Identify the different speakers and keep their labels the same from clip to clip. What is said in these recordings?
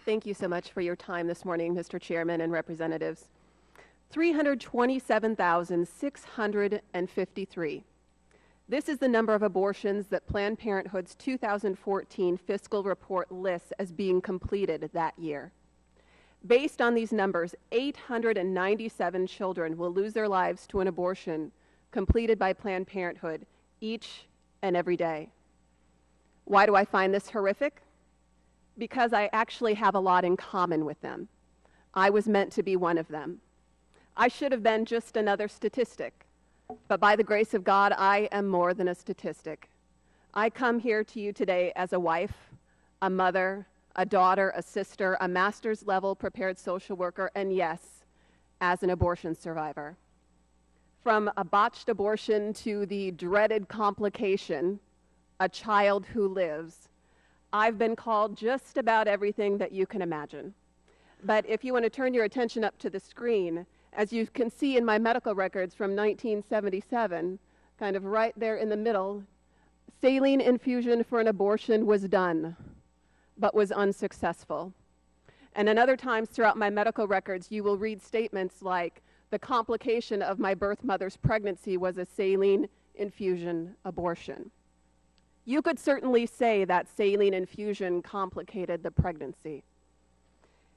Speaker 1: Thank you so much for your time this morning, Mr. Chairman and representatives. 327,653. This is the number of abortions that Planned Parenthood's 2014 fiscal report lists as being completed that year. Based on these numbers, 897 children will lose their lives to an abortion completed by Planned Parenthood each and every day. Why do I find this horrific? Because I actually have a lot in common with them. I was meant to be one of them. I should have been just another statistic, but by the grace of God, I am more than a statistic. I come here to you today as a wife, a mother, a daughter, a sister, a master's level prepared social worker, and yes, as an abortion survivor. From a botched abortion to the dreaded complication, a child who lives, I've been called just about everything that you can imagine. But if you want to turn your attention up to the screen, as you can see in my medical records from 1977, kind of right there in the middle, saline infusion for an abortion was done, but was unsuccessful. And in other times throughout my medical records, you will read statements like, the complication of my birth mother's pregnancy was a saline infusion abortion. You could certainly say that saline infusion complicated the pregnancy.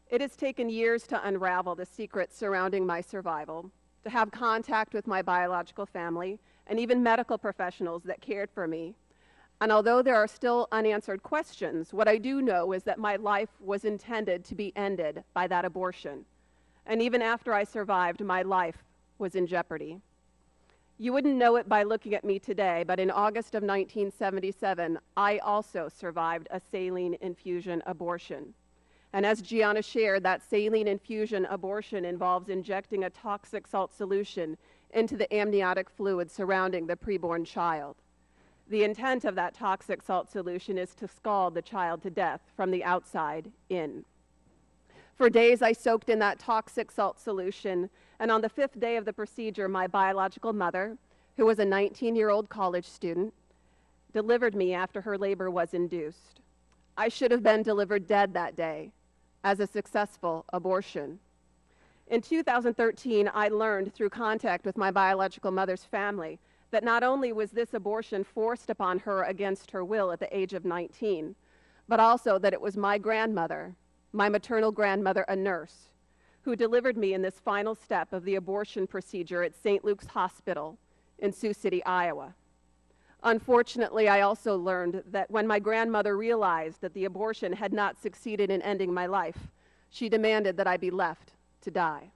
Speaker 1: It has taken years to unravel the secrets surrounding my survival, to have contact with my biological family, and even medical professionals that cared for me. And although there are still unanswered questions, what I do know is that my life was intended to be ended by that abortion. And even after I survived, my life was in jeopardy. You wouldn't know it by looking at me today, but in August of 1977, I also survived a saline infusion abortion. And as Gianna shared, that saline infusion abortion involves injecting a toxic salt solution into the amniotic fluid surrounding the preborn child. The intent of that toxic salt solution is to scald the child to death from the outside in. For days, I soaked in that toxic salt solution, and on the 5th day of the procedure, my biological mother, who was a 19-year-old college student, delivered me after her labor was induced. I should have been delivered dead that day as a successful abortion. In 2013, I learned through contact with my biological mother's family that not only was this abortion forced upon her against her will at the age of 19, but also that it was my grandmother, my maternal grandmother, a nurse, who delivered me in this final step of the abortion procedure at St. Luke's Hospital in Sioux City, Iowa. Unfortunately, I also learned that when my grandmother realized that the abortion had not succeeded in ending my life, she demanded that I be left to die.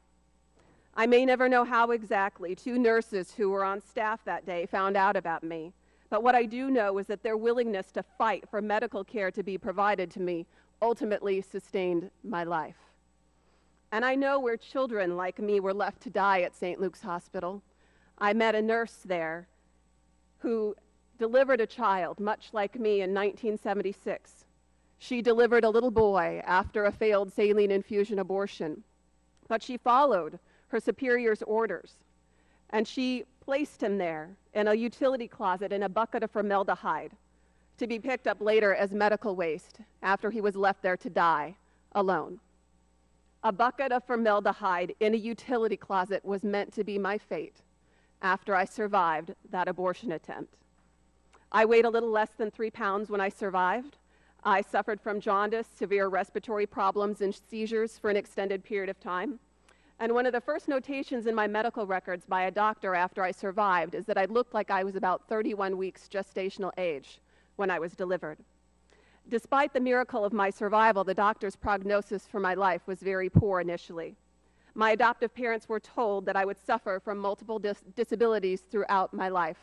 Speaker 1: I may never know how exactly 2 nurses who were on staff that day found out about me, but what I do know is that their willingness to fight for medical care to be provided to me ultimately sustained my life. And I know where children like me were left to die at St. Luke's Hospital. I met a nurse there who delivered a child much like me in 1976. She delivered a little boy after a failed saline infusion abortion, but she followed her superior's orders, and she placed him there in a utility closet in a bucket of formaldehyde to be picked up later as medical waste after he was left there to die alone. A bucket of formaldehyde in a utility closet was meant to be my fate after I survived that abortion attempt. I weighed a little less than 3 pounds when I survived. I suffered from jaundice, severe respiratory problems, and seizures for an extended period of time. And one of the first notations in my medical records by a doctor after I survived is that I looked like I was about 31 weeks gestational age when I was delivered. Despite the miracle of my survival, the doctor's prognosis for my life was very poor initially. My adoptive parents were told that I would suffer from multiple disabilities throughout my life.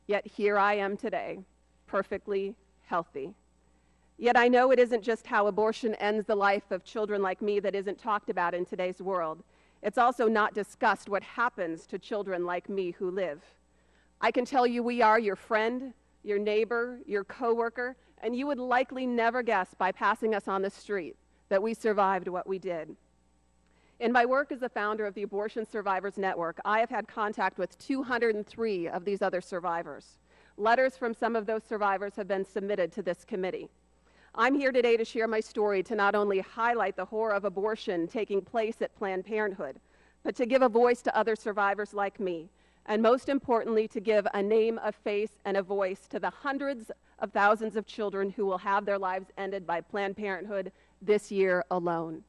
Speaker 1: Yet here I am today, perfectly healthy. Yet I know it isn't just how abortion ends the life of children like me that isn't talked about in today's world. It's also not discussed what happens to children like me who live. I can tell you we are your friend, your neighbor, your coworker, and you would likely never guess by passing us on the street that we survived what we did. In my work as the founder of the Abortion Survivors Network, I have had contact with 203 of these other survivors. Letters from some of those survivors have been submitted to this committee. I'm here today to share my story to not only highlight the horror of abortion taking place at Planned Parenthood, but to give a voice to other survivors like me, and most importantly, to give a name, a face, and a voice to the hundreds of thousands of children who will have their lives ended by Planned Parenthood this year alone.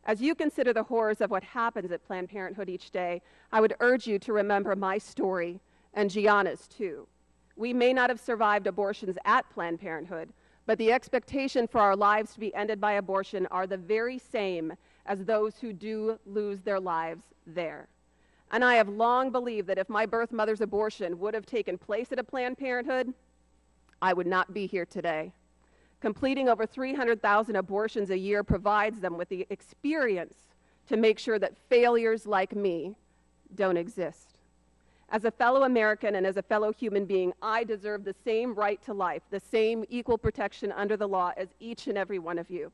Speaker 1: As you consider the horrors of what happens at Planned Parenthood each day, I would urge you to remember my story, and Gianna's too. We may not have survived abortions at Planned Parenthood, but the expectation for our lives to be ended by abortion are the very same as those who do lose their lives there. And I have long believed that if my birth mother's abortion would have taken place at a Planned Parenthood, I would not be here today. Completing over 300,000 abortions a year provides them with the experience to make sure that failures like me don't exist. As a fellow American and as a fellow human being, I deserve the same right to life, the same equal protection under the law as each and every one of you.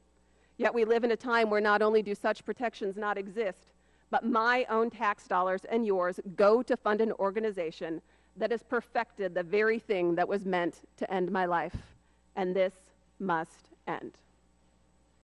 Speaker 1: Yet we live in a time where not only do such protections not exist, but my own tax dollars and yours go to fund an organization that has perfected the very thing that was meant to end my life. And this must end.